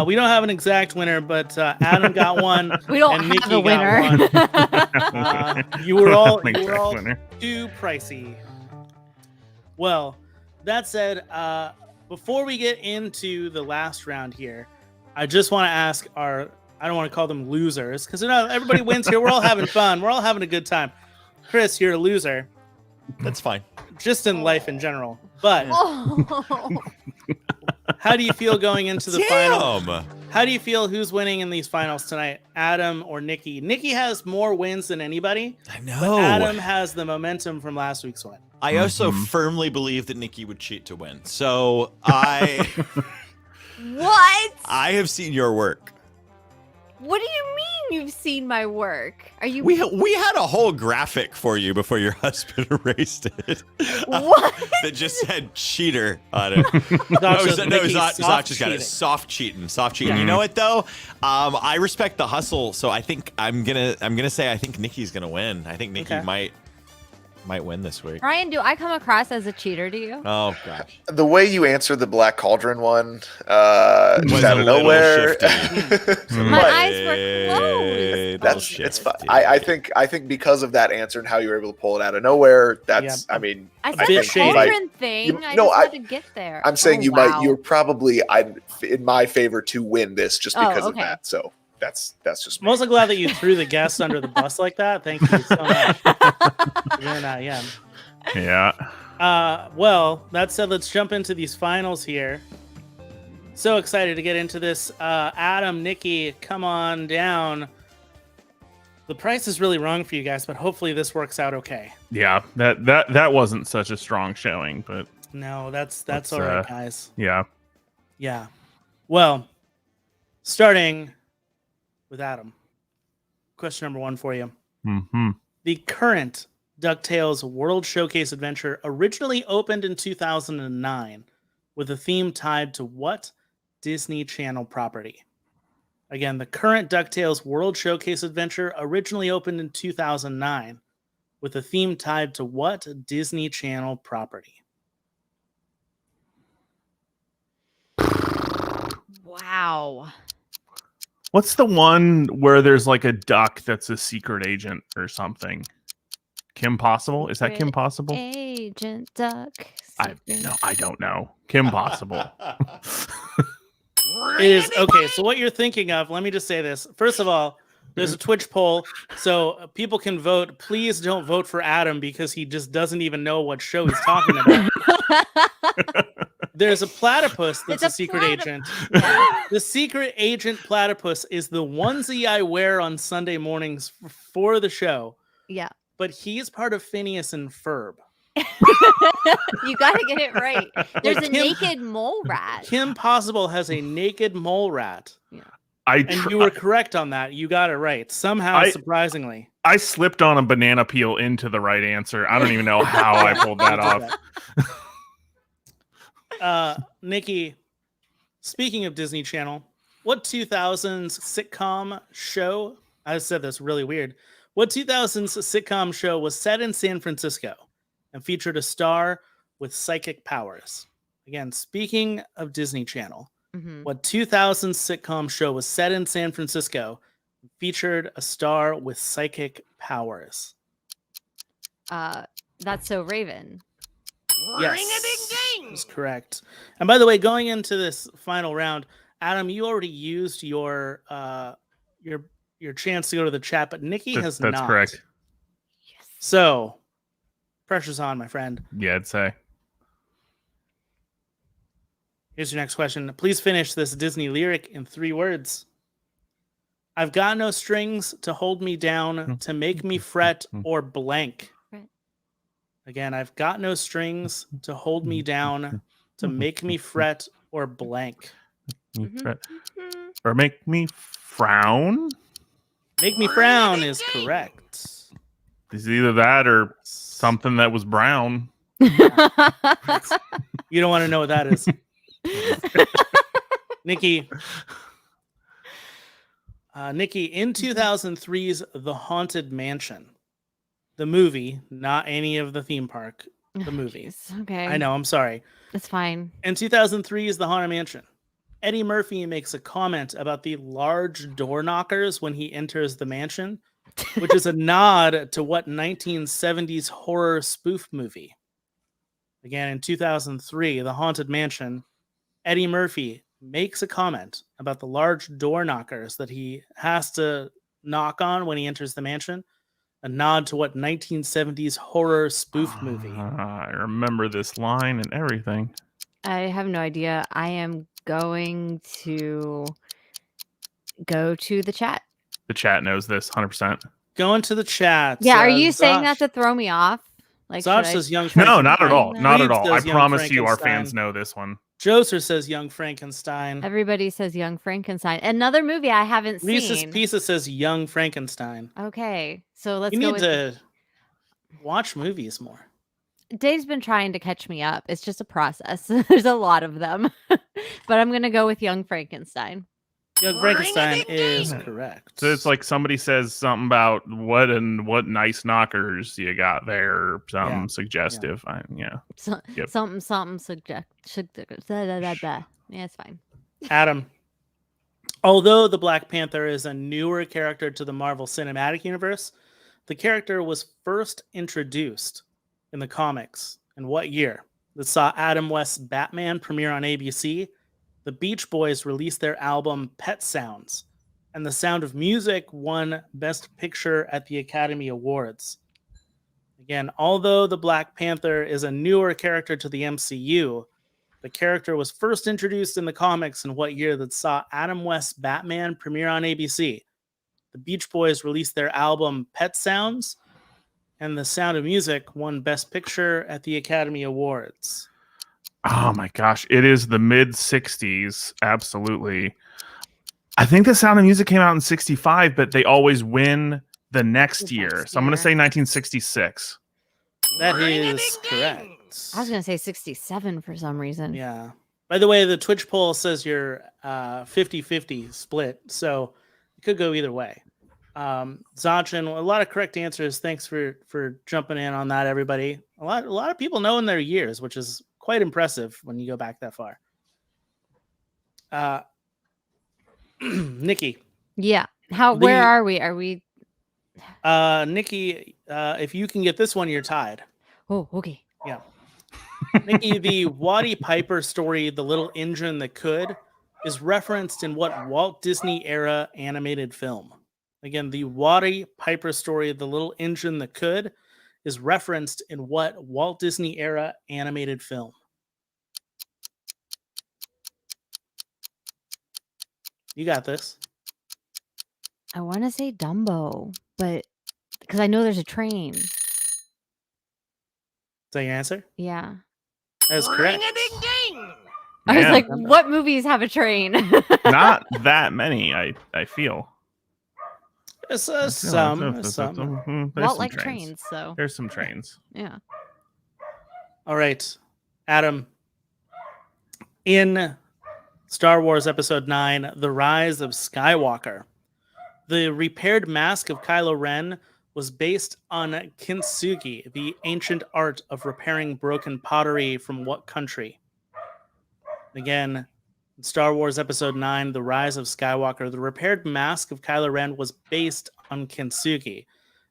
We don't have an exact winner, but Adam got one. We don't and have Nikki a winner. got one. You were all Exact winner. too pricey. Well, that said, before we get into the last round here, I just want to ask I don't want to call them losers because everybody wins here. We're all having fun. We're all having a good time. Chris, you're a loser, That's fine. just in life in general. But Oh. how do you feel going into the final? Damn. How do you feel who's winning in these finals tonight, Adam or Nikki? Nikki has more wins than anybody. I But know. Adam has the momentum from last week's win. I also firmly believe that Nikki would cheat to win. So I What? I have seen your work. What do you mean you've seen my work? Are you We had a whole graphic for you before your husband erased it. what? That just said cheater on it. Nikki, Zach just got it. Soft cheating. You know what though? I respect the hustle, so I think I'm gonna say I think Nikki's gonna win. I think Nikki Okay. might win this week. Ryan, do I come across as a cheater to you? Oh gosh. The way you answered the Black Cauldron one, just out a of little nowhere. shifty. My But eyes were closed. that's it's fine. I think because of that answer and how you were able to pull it out of nowhere, that's Yeah. I mean I I said bit the shady. cauldron thing. You- I no, just I- had to get there. I'm saying Oh, you wow. you're probably in my favor to win this just Oh, because of okay. that. So that's just I'm me. also glad that you threw the guest under the bus like that. Thank you so much. You're not, yeah. Yeah. Well, that said, let's jump into these finals here. So excited to get into this. Adam, Nikki, come on down. The price is really wrong for you guys, but hopefully this works out okay. Yeah. That wasn't such a strong showing, but No, that's Let's, all right, guys. yeah. Yeah. Well, starting with Adam. Question number 1 for you. Mm-hmm. The current DuckTales World Showcase Adventure originally opened in 2009 with a theme tied to what Disney Channel property? Again, the current DuckTales World Showcase Adventure originally opened in 2009 with a theme tied to what Disney Channel property? Wow. What's the one where there's like a duck that's a secret agent or something? Kim Possible? Is that Kim Secret Possible? Agent Duck. I don't know. Kim Possible. It is okay. So what you're thinking of, let me just say this. First of all, there's a Twitch poll, so people can vote. Please don't vote for Adam because he just doesn't even know what show he's talking about. There's a platypus that's It's a secret agent. Yeah. The secret agent platypus is the onesie I wear on Sunday mornings for the show, Yeah. but he's part of Phineas and Ferb. You got to get it right. There's a Kim- naked mole rat. Kim Possible has a naked mole rat. And I you were correct on that. You got it right. Somehow, surprisingly. I slipped on a banana peel into the right answer. I don't even know how I pulled that off. Nikki, speaking of Disney Channel, what 2000s sitcom show, I said this really weird, what 2000s sitcom show was set in San Francisco and featured a star with psychic powers? Again, speaking of Disney Channel, Mhm. what 2000s sitcom show was set in San Francisco and featured a star with psychic powers? That's So Raven. Yes, that's correct. And by the way, going into this final round, Adam, you already used your chance to go to the chat, but Nikki has not. That's correct. So, pressure's on, my friend. Yeah, I'd say. Here's your next question. Please finish this Disney lyric in 3 words. I've got no strings to hold me down, to make me fret or blank. Again, I've got no strings to hold me down, to make me fret or blank. Or make me frown. Make me frown is correct. It's either that or something that was brown. You don't want to know what that is. Nikki, in 2003's The Haunted Mansion, the movie, not any of the theme park, the movie. Jeez, okay. I know, I'm sorry. That's fine. In 2003's The Haunted Mansion, Eddie Murphy makes a comment about the large door knockers when he enters the mansion, which is a nod to what 1970s horror spoof movie? Again, in 2003, The Haunted Mansion, Eddie Murphy makes a comment about the large door knockers that he has to knock on when he enters the mansion, a nod to what 1970s horror spoof movie? I remember this line and everything. I have no idea. I am going to go to the chat. The chat knows this 100%. Go into the chat. Yeah, are you saying that to throw me off? Like, Zosh should I- says Young No, Frankenstein. not at all. Not at Reed all. I says Young promise you our Frankenstein. fans know this one. Joser says Young Frankenstein. Everybody says Young Frankenstein. Another movie I haven't Reese's seen. Pizza says Young Frankenstein. Okay, so let's You go need with. to watch movies more. Dave's been trying to catch me up. It's just a process. There's a lot of them, but I'm gonna go with Young Frankenstein. Young Frankenstein is correct. So it's like somebody says something about what nice knockers you got there, or something suggestive. Yeah. Yep. Something suggest. Yeah, it's fine. Adam. Although the Black Panther is a newer character to the Marvel Cinematic Universe, the character was first introduced in the comics in what year? That saw Adam West's Batman premiere on ABC. The Beach Boys released their album Pet Sounds, and The Sound of Music won Best Picture at the Academy Awards. Again, although the Black Panther is a newer character to the MCU, the character was first introduced in the comics in what year that saw Adam West's Batman premiere on ABC. The Beach Boys released their album Pet Sounds, and The Sound of Music won Best Picture at the Academy Awards. Oh my gosh, it is the mid 60s. Absolutely. I think The Sound of Music came out in 65, but they always win the next year. So I'm going to say 1966. That is correct. I was gonna say 67 for some reason. Yeah. By the way, the Twitch poll says you're 50-50 split, so it could go either way. Zachin, a lot of correct answers. Thanks for jumping in on that, everybody. A lot of people know in their years, which is quite impressive when you go back that far. Nikki. Yeah. Where are we? Are we? Nikki, if you can get this one, you're tied. Oh, okay. Yeah. Nikki, the Wadi Piper story, The Little Engine That Could, is referenced in what Walt Disney era animated film? Again, the Wadi Piper story, The Little Engine That Could, is referenced in what Walt Disney era animated film? You got this. I want to say Dumbo, but because I know there's a train. Is that your answer? Yeah. That is correct. I was Man. like, what movies have a train? Not that many, I feel. It's I feel some. like It's some. there's Walt some likes trains, so There's some trains. yeah. All right, Adam. In Star Wars Episode 9, The Rise of Skywalker, the repaired mask of Kylo Ren was based on kintsugi, the ancient art of repairing broken pottery from what country? Again, in Star Wars Episode 9, The Rise of Skywalker, the repaired mask of Kylo Ren was based on kintsugi,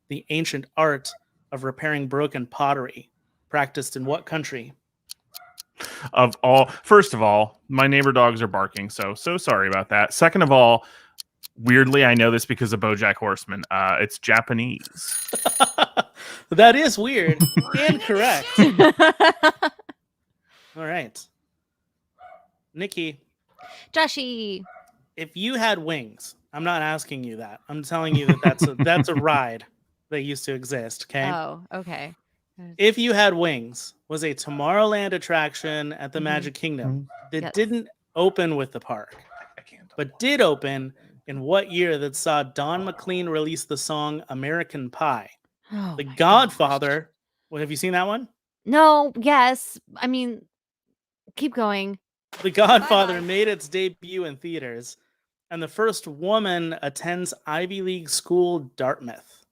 the ancient art of repairing broken pottery, practiced in what country? First of all, my neighbor dogs are barking, so sorry about that. Second of all, weirdly, I know this because of BoJack Horseman. It's Japanese. That is weird and correct. All right. Nikki, Joshy. if you had wings, I'm not asking you that. I'm telling you that that's a ride that used to exist, okay? Oh, okay. If You Had Wings was a Tomorrowland attraction at the Magic Kingdom that Yes. didn't open with the park, but did open in what year that saw Don McLean release the song American Pie? Oh The my Godfather. Well, have you seen that one? gosh. No, yes. I mean, keep going. The Godfather made its debut in theaters, and the first woman attends Ivy League school Dartmouth.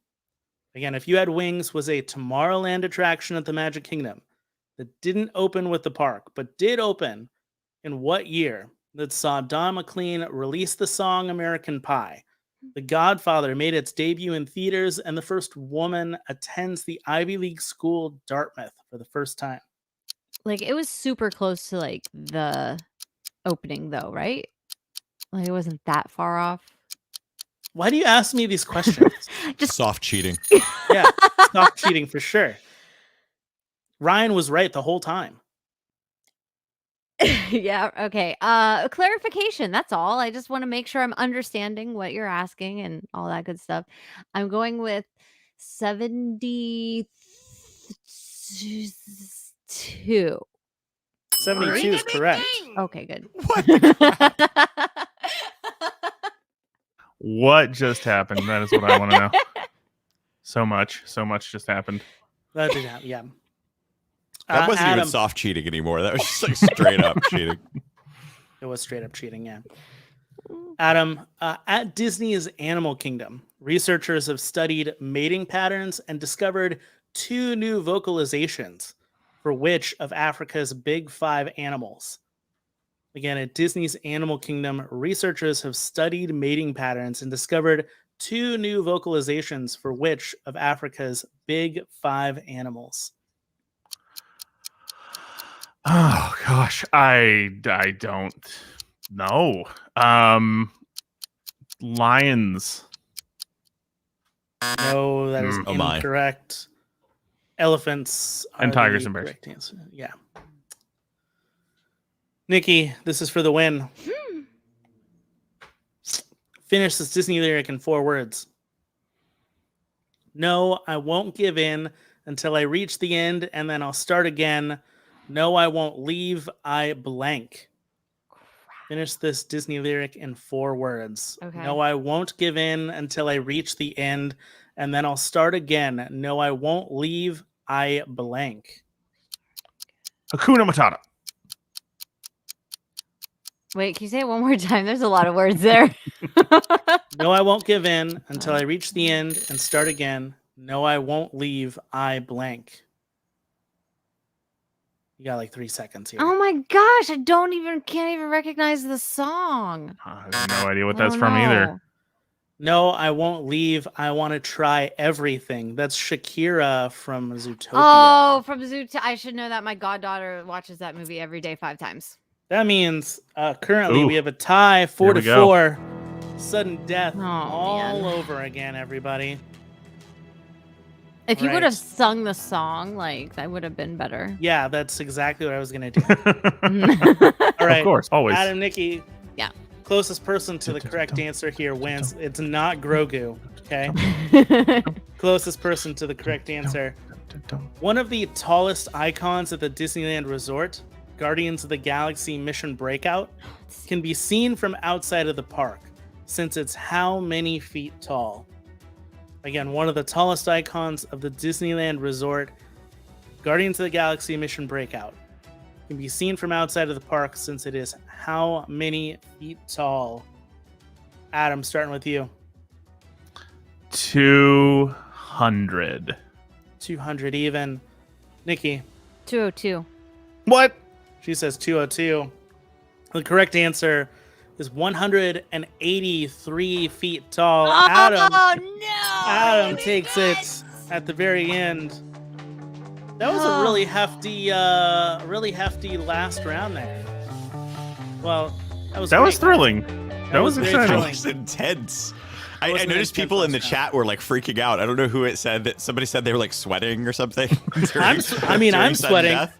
Again, If You Had Wings was a Tomorrowland attraction at the Magic Kingdom that didn't open with the park, but did open in what year that saw Don McLean release the song American Pie? The Godfather made its debut in theaters, and the first woman attends the Ivy League school Dartmouth for the first time. Like, it was super close to like the opening, though, right? Like, it wasn't that far off. Why do you ask me these questions? Just Soft cheating. Yeah, stop cheating for sure. Ryan was right the whole time. yeah. Okay. Clarification. That's all. I just want to make sure I'm understanding what you're asking and all that good stuff. I'm going with 72. 72 is correct. Okay, good. What just happened? That is what I want to know. So much just happened. That did happen, yeah. That wasn't Adam, even soft cheating anymore. That was just like straight up cheating. It was straight up cheating, yeah. Adam, at Disney's Animal Kingdom, researchers have studied mating patterns and discovered 2 new vocalizations for which of Africa's big 5 animals. Again, at Disney's Animal Kingdom, researchers have studied mating patterns and discovered 2 new vocalizations for which of Africa's big 5 animals. Oh gosh, I don't know. Lions. No, that is Oh my. incorrect. Elephants And are tigers the and bears. correct answer. Yeah. Nikki, this is for the win. Finish this Disney lyric in 4 words. No, I won't give in until I reach the end, and then I'll start again. No, I won't leave. I blank. Finish this Disney lyric in 4 words. Okay. No, I won't give in until I reach the end, and then I'll start again. No, I won't leave. I blank. Hakuna Matata. Wait, can you say it one more time? There's a lot of words there. No, I won't give in until I reach the end and start again. No, I won't leave. I blank. You got like 3 seconds here. Oh my gosh, I can't even recognize the song. I have no idea what I that's don't from either. know. No, I won't leave. I want to try everything. That's Shakira from Zootopia. Oh, from Zootopia. I should know that. My goddaughter watches that movie every day 5 times. That means currently Ooh. we have a tie, 4 to Here we go. 4. Sudden death Oh, all man. over again, everybody. If you would Right. have sung the song, like, that would have been better. Yeah, that's exactly what I was going to do. Of All right. course, always. Adam, Nikki. Yeah. Closest person to the correct answer here wins. It's not Grogu, okay? Closest person to the correct answer. One of the tallest icons at the Disneyland Resort, Guardians of the Galaxy Mission Breakout, can be seen from outside of the park, since it's how many feet tall? Again, one of the tallest icons of the Disneyland Resort, Guardians of the Galaxy Mission Breakout, can be seen from outside of the park since it is how many feet tall? Adam, starting with you. 200. 200 even. Nikki, 202. What? she says 202. The correct answer is 183 feet tall. Adam, no! Adam takes it at the very end. That was a really hefty last round there. Well, that was great. thrilling. That was very exciting. That thrilling. was intense. I wasn't an noticed intense people in the last chat were like freaking out. I don't know who it said that somebody said they were like sweating or something. I'm during sweating. sudden death.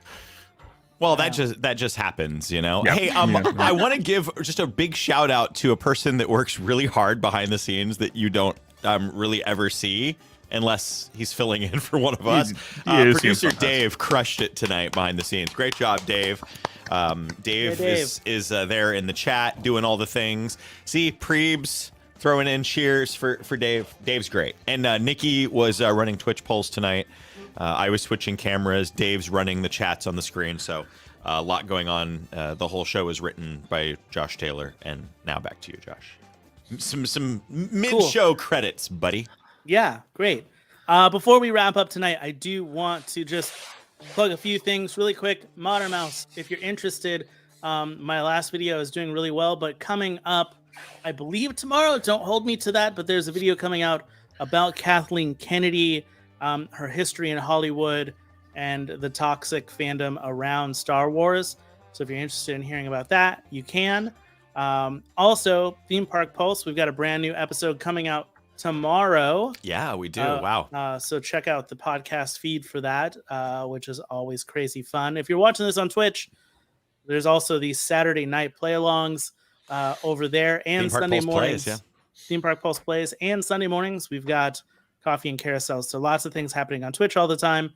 Well, that just happens, you know. Yeah. Hey, I want to give just a big shout out to a person that works really hard behind the scenes that you don't really ever see. unless he's filling in for one of us. He is Producer here Dave crushed it tonight behind the scenes. Great job, Dave. Dave is there in the chat doing all the things. See, Prebes throwing in cheers for Dave. Dave's great. And Nikki was running Twitch polls tonight. I was switching cameras. Dave's running the chats on the screen. So a lot going on. The whole show is written by Josh Taylor. And now back to you, Josh. Some mid-show credits, buddy. Yeah, great. Before we wrap up tonight, I do want to just plug a few things really quick. Modern Mouse, if you're interested, my last video is doing really well, but coming up, I believe tomorrow, don't hold me to that, but there's a video coming out about Kathleen Kennedy, her history in Hollywood, and the toxic fandom around Star Wars. So if you're interested in hearing about that, you can. Also, Theme Park Pulse, we've got a brand new episode coming out tomorrow. Yeah, we do. Wow. So check out the podcast feed for that, which is always crazy fun. If you're watching this on Twitch, there's also these Saturday night play-alongs over there, and Sunday mornings. Theme Park Pulse plays, and Sunday mornings we've got coffee and carousels. So lots of things happening on Twitch all the time.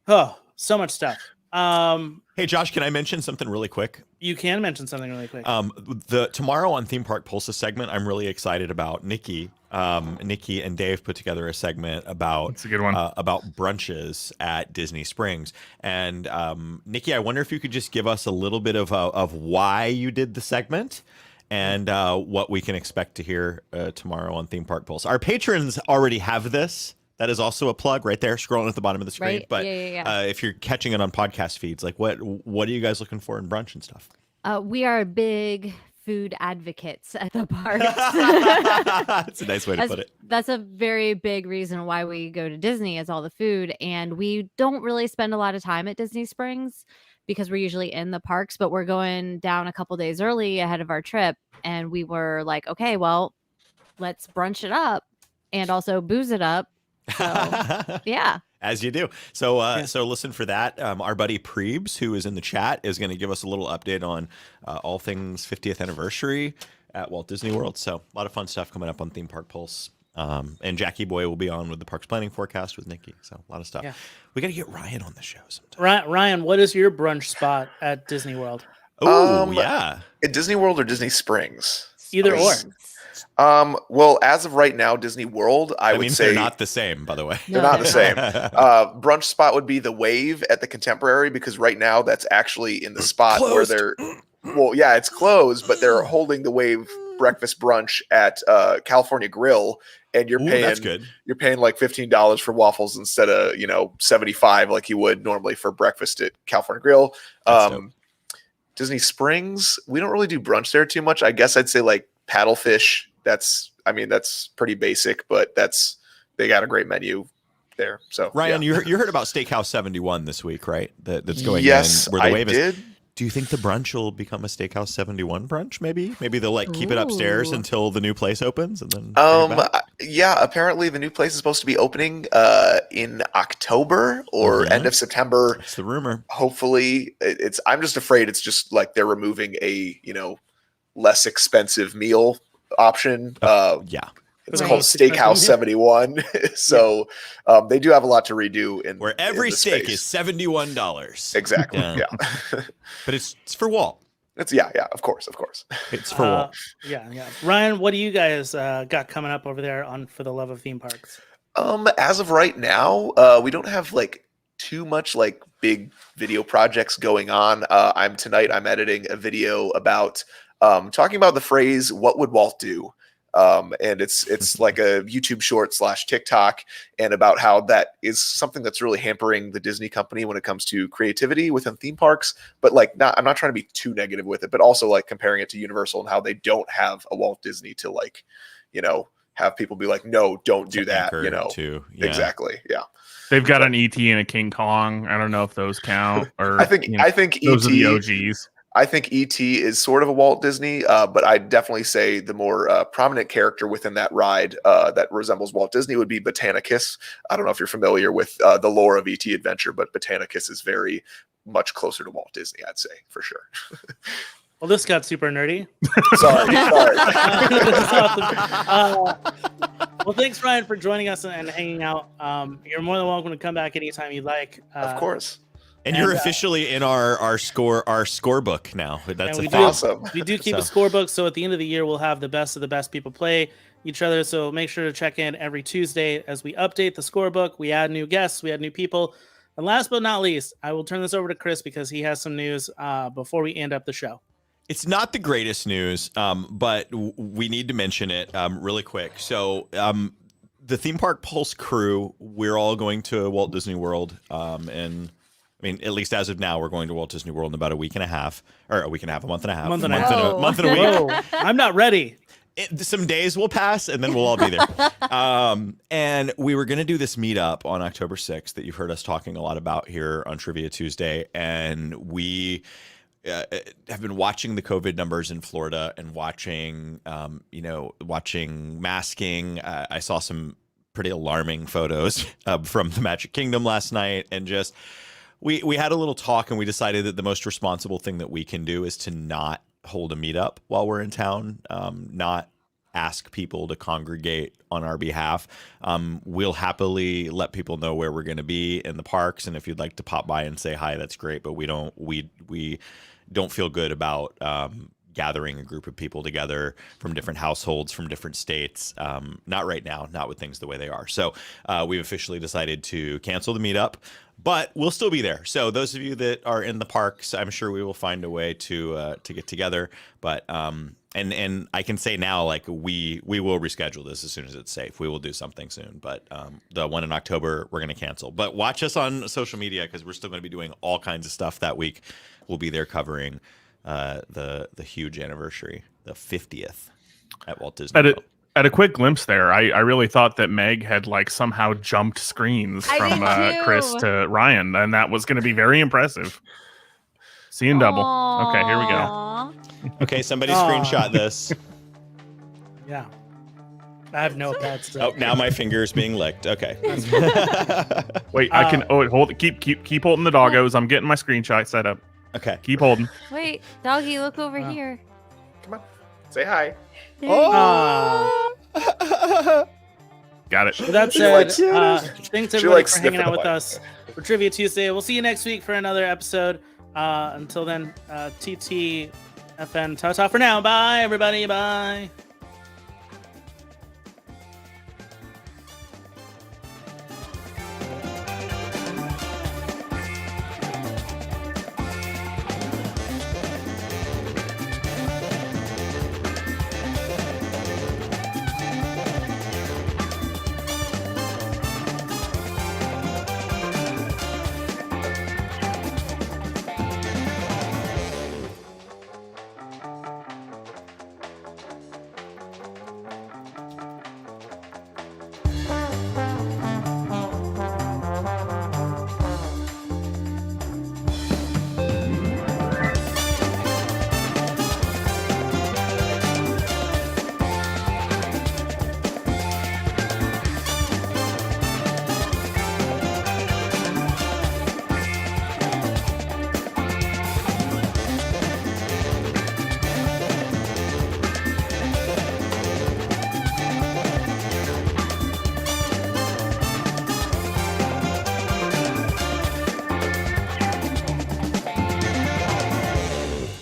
Oh, so much stuff. Hey, Josh, can I mention something really quick? You can mention something really quick. The tomorrow on Theme Park Pulse's segment, I'm really excited about. Nikki and Dave put together a segment about That's a good one. About brunches at Disney Springs. And Nikki, I wonder if you could just give us a little bit of why you did the segment and what we can expect to hear tomorrow on Theme Park Pulse. Our patrons already have this. That is also a plug right there, scrolling at the bottom of the screen. Right. But Yeah. if you're catching it on podcast feeds, like what are you guys looking for in brunch and stuff? We are big food advocates at the park. That's a nice way to put it. That's a very big reason why we go to Disney is all the food. And we don't really spend a lot of time at Disney Springs because we're usually in the parks, but we're going down a couple days early ahead of our trip. And we were like, okay, well, let's brunch it up and also booze it up. So, yeah. As you do. So so listen for that. Our buddy Prebes, who is in the chat, is going to give us a little update on all things 50th anniversary at Walt Disney World. So a lot of fun stuff coming up on Theme Park Pulse. And Jackie Boy will be on with the Parks Planning Forecast with Nikki. So a lot of stuff. Yeah. We got to get Ryan on the show sometime. Ryan, what is your brunch spot at Disney World? Oh, yeah. At Disney World or Disney Springs? Either or. Well, as of right now, Disney World, I would say they're not the same, by the way. They're not the same. Brunch spot would be the Wave at the Contemporary, because right now that's actually in the spot where they're, well, yeah, it's closed, but they're holding the Wave breakfast brunch at California Grill, and you're paying that's good. You're paying like $15 for waffles instead of $75 like you would normally for breakfast at California Grill. Disney Springs, we don't really do brunch there too much. I guess I'd say like Paddlefish. That's pretty basic, but they got a great menu there. So Ryan, yeah. you heard about Steakhouse 71 this week, right? That's going yes, in where the Wave did. is. Do you think the brunch will become a Steakhouse 71 brunch? Maybe they'll like keep it upstairs until the new place opens, and then yeah. Apparently, the new place is supposed to be opening in October or end of September. That's the rumor. Hopefully, I'm just afraid it's just like they're removing a less expensive meal option. Yeah. It's called Steakhouse 71. So they do have a lot to redo where every steak space. is $71. Exactly. Yeah. But it's for Walt. It's yeah, of course. It's for Walt. Yeah. Ryan, what do you guys got coming up over there on For the Love of Theme Parks? As of right now, we don't have like too much like big video projects going on. I'm editing a video about talking about the phrase "What would Walt do?" And it's like a YouTube short / TikTok, and about how that is something that's really hampering the Disney company when it comes to creativity within theme parks. But like, I'm not trying to be too negative with it, but also like comparing it to Universal and how they don't have a Walt Disney to like, have people be like, no, don't do that. Exactly. Yeah. They've got an ET and a King Kong. I don't know if those count. Or I think those ET, are the OGs. I think E.T. is sort of a Walt Disney, but I'd definitely say the more prominent character within that ride that resembles Walt Disney would be Botanicus. I don't know if you're familiar with the lore of E.T. Adventure, but Botanicus is very much closer to Walt Disney, I'd say, for sure. Well, this got super nerdy. Sorry. Well, thanks, Ryan, for joining us and hanging out. You're more than welcome to come back anytime you'd like. Of course. And you're officially in our scorebook now. That's awesome. We do keep a scorebook, so at the end of the year, we'll have the best of the best people play each other. So make sure to check in every Tuesday as we update the scorebook. We add new guests, we add new people. And last but not least, I will turn this over to Chris because he has some news before we end up the show. It's not the greatest news, but we need to mention it really quick. So the Theme Park Pulse crew, we're all going to Walt Disney World. And I mean, at least as of now, we're going to Walt Disney World in about a week and a half, a month and a half. Month and a week. Whoa, I'm not ready. Some days will pass and then we'll all be there. And we were going to do this meetup on October 6th that you've heard us talking a lot about here on Trivia Tuesday. And we have been watching the COVID numbers in Florida and watching masking. I saw some pretty alarming photos from the Magic Kingdom last night, and just we had a little talk, and we decided that the most responsible thing that we can do is to not hold a meetup while we're in town, not ask people to congregate on our behalf. We'll happily let people know where we're going to be in the parks, and if you'd like to pop by and say hi, that's great. But we don't feel good about gathering a group of people together from different households, from different states. Not right now, not with things the way they are. So we've officially decided to cancel the meetup, but we'll still be there. So those of you that are in the parks, I'm sure we will find a way to get together. But and I can say now, like we will reschedule this as soon as it's safe. We will do something soon. But the one in October, we're going to cancel. But watch us on social media because we're still going to be doing all kinds of stuff that week. We'll be there covering the huge anniversary, the 50th at Walt Disney World. At a quick glimpse there, I really thought that Meg had like somehow jumped screens from Chris to Ryan, and that was going to be very impressive. Seeing double. Okay, here we go. Okay, somebody screenshot this. Yeah. I have no pets. Oh, now my finger is being licked. Okay. Wait, I can hold it. Keep holding the doggos. I'm getting my screenshot set up. Okay. Keep holding. Wait, doggy, look over here. Come on. Say hi. Got it. With that said, thanks everybody for hanging out with us for Trivia Tuesday. We'll see you next week for another episode. Until then, TTFN, ta-ta for now. Bye, everybody. Bye.